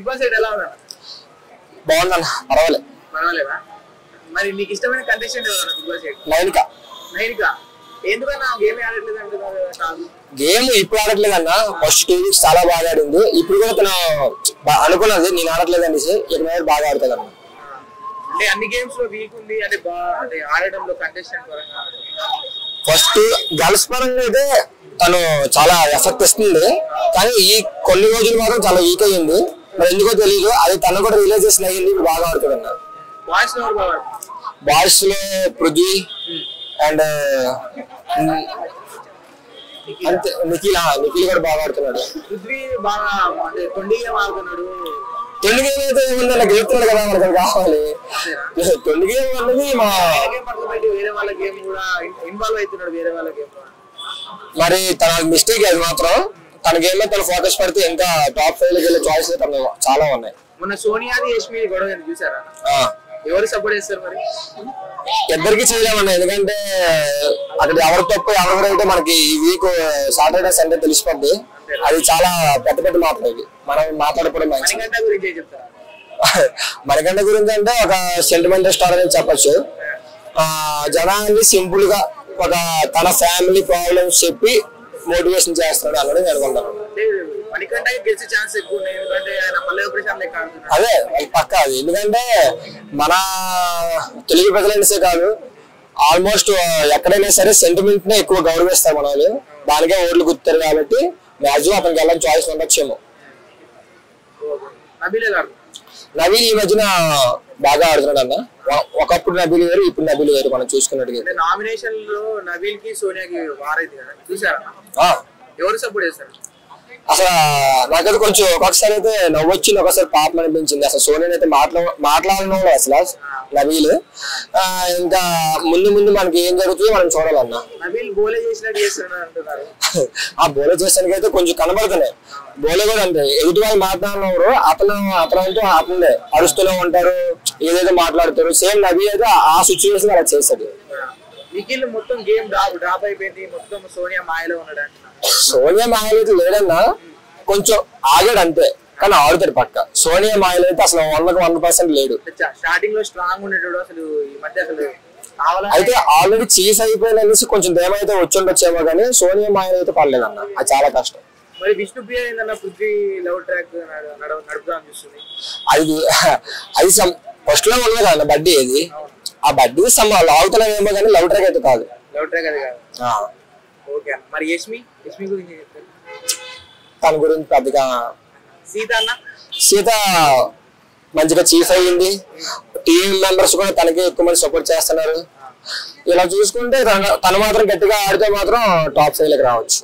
big boss ఎలా ఉన్నా బాగుందన్న పర్వాలేదు పర్వాలేదా మరి నీకు ఇష్టమైన కంటెస్టెంట్ ఎవరు బిగ్ బాస్ నైనిక ఎందుకన్నా గేమ్ ఆడట్లేదు అంటున్నారు గేమ్ ఇప్పుడు ఆడట్లేదు అన్న ఫస్ట్ 2 వీక్స్ చాలా బాగా ఆడింది ఇప్పుడు కూడా తను అనుకున్నది నేను ఆడట్లేదు అనేసి ఇక మీద బాగా ఆడుతుంది అన్న అంటే అన్ని గేమ్స్ లో వీక్ ఉంది అంటే ఆడడంలో కంటెస్టెంట్ పరంగా ఫస్ట్ గర్ల్స్ పరంగా అయితే తను చాలా ఎఫెక్ట్ ఇస్తుంది కానీ ఈ కొన్ని రోజులు మాత్రం చాలా వీక్ అయ్యింది మరి ఎందుకో తెలియదు అది తను కూడా రియలైజేషన్ అయ్యింది బాగా ఆడుతుంది అన్న బాయ్స్ లో పృథ్వీ అండ్ అంతే నిఖిల్ కూడా బాగా ఆడుతున్నాడు పృథ్వీ బాగా అంటే తొండిగా ఆడుతున్నాడు తొండి గేమ్ అయితే ఏముందన్న గెలుస్తున్నాడు కదా మనకు కావాలి తొండి గేమ్ అన్నది మా వేరే వాళ్ళ గేమ్ కూడా ఇన్వాల్వ్ అవుతున్నాడు వేరే వాళ్ళ గేమ్ మరి తన మిస్టేక్ అది మాత్రం తన గేమ్ లో తన ఫోకస్ పడితే ఇంకా టాప్ 5 లోకి వెళ్ళే చాయిస్ తన చాలా ఉన్నాయి మొన్న సోనియాది యష్మి గొడవ చూసారా ఎవరు సపోర్ట్ చేస్తారు మరి ఇద్దరికి చేయలేమన్నా ఎందుకంటే అక్కడ ఎవరి తప్పు ఎవరు అయితే మనకి ఈ వీక్ సాటర్డే సండే తెలిసిపోద్ది అది చాలా పెద్ద పెద్ద మాట్లాడేది మనం మాట్లాడుకోవడం మనకంట గురించి అంటే ఒక సెంటిమెంటల్ స్టార్ అని చెప్పచ్చు జనాన్ని సింపుల్ గా ఒక తన ఫ్యామిలీ ప్రాబ్లమ్స్ చెప్పి మోటివేషన్ చేస్తున్నాడు అన్నది నేను అనుకుంటాను అదే పక్క అది ఎందుకంటే మన తెలుగు ప్రజలైనసే కాదు ఆల్మోస్ట్ ఎక్కడైనా సరే సెంటిమెంట్ నే ఎక్కువ గౌరవిస్తారు మన వాళ్ళు దానికే ఓట్లు గుర్తారు కాబట్టి మ్యాక్సిమం అతనికి వెళ్ళని చాయిస్ ఉండొచ్చేమో నవీల్ ఈ మధ్యన బాగా ఆడుతున్నాడు అన్న ఒకప్పుడు నబీల్ వేరు ఇప్పుడు నబీల్ వేరు మనం చూసుకున్నట్టుగా నామినేషన్ లో నబీల్ కి సోనియాకి వారైంది కదా చూసారా ఎవరు సపోర్ట్ చేస్తారు అసలు నాకైతే కొంచెం ఒక్కొక్కసారి అయితే నవ్వొచ్చింది ఒకసారి పాపం అనిపించింది అసలు సోనియాని అయితే మాట్లాడడం అసలు నబీల్ ఇంకా ముందు మనకి ఏం జరుగుతుందో మనం చూడాలన్న ఆ బోలే చేసానికి అయితే కొంచెం కనబడుతున్నాయి బోలే కూడా అంటే ఎదుటి వాళ్ళు మాట్లాడినప్పుడు అతనంటూ అతనే అరుస్తూనే ఉంటారు ఏదైతే మాట్లాడతారు సేమ్ నబీ అయితే ఆ సిచ్యువేషన్ అలా చేశాడు నిఖిల్ మొత్తం గేమ్ డ్రాప్ అయిపోయింది మొత్తం సోనియా మాయలో ఉన్నాడు సోనియా మాయలో అయితే లేదన్నా కొంచెం ఆగాడు అంతే కానీ ఆడుతాడు పక్క సోనియా మాయలో అయితే అసలు 100% లేడు స్టార్టింగ్ లో స్ట్రాంగ్ ఉండేటాడు అసలు ఈ మధ్య అసలు అయితే ఆల్రెడీ చీజ్ అయిపోయిననేసి కొంచెం దేమైతే వచ్చి ఉండొచ్చేమో కానీ సోనియా మాయలో అయితే పడలేదన్న అది చాలా కష్టం మరి విష్ణుప్రియ ఏందన్న పృథ్వీ లవ్ ట్రాక్ నడుపుదా అనిపిస్తుంది అది ఫస్ట్ లో ఉన్నది కదా బడ్డీ అది ఆ బడ్డీ లాగుతున్నామేమో కానీ లవ్ ట్రాక్ అయితే కాదు ఓకే మరి యష్మి గురించి తన గురించి పెద్దగా సీత మంచిగా చీఫ్ అయ్యింది టీమ్ మెంబర్స్ కూడా తనకి ఎక్కువ మంది సపోర్ట్ చేస్తున్నారు ఇలా చూసుకుంటే తను మాత్రం గట్టిగా ఆడితే మాత్రం టాప్ 5 లోకి రావచ్చు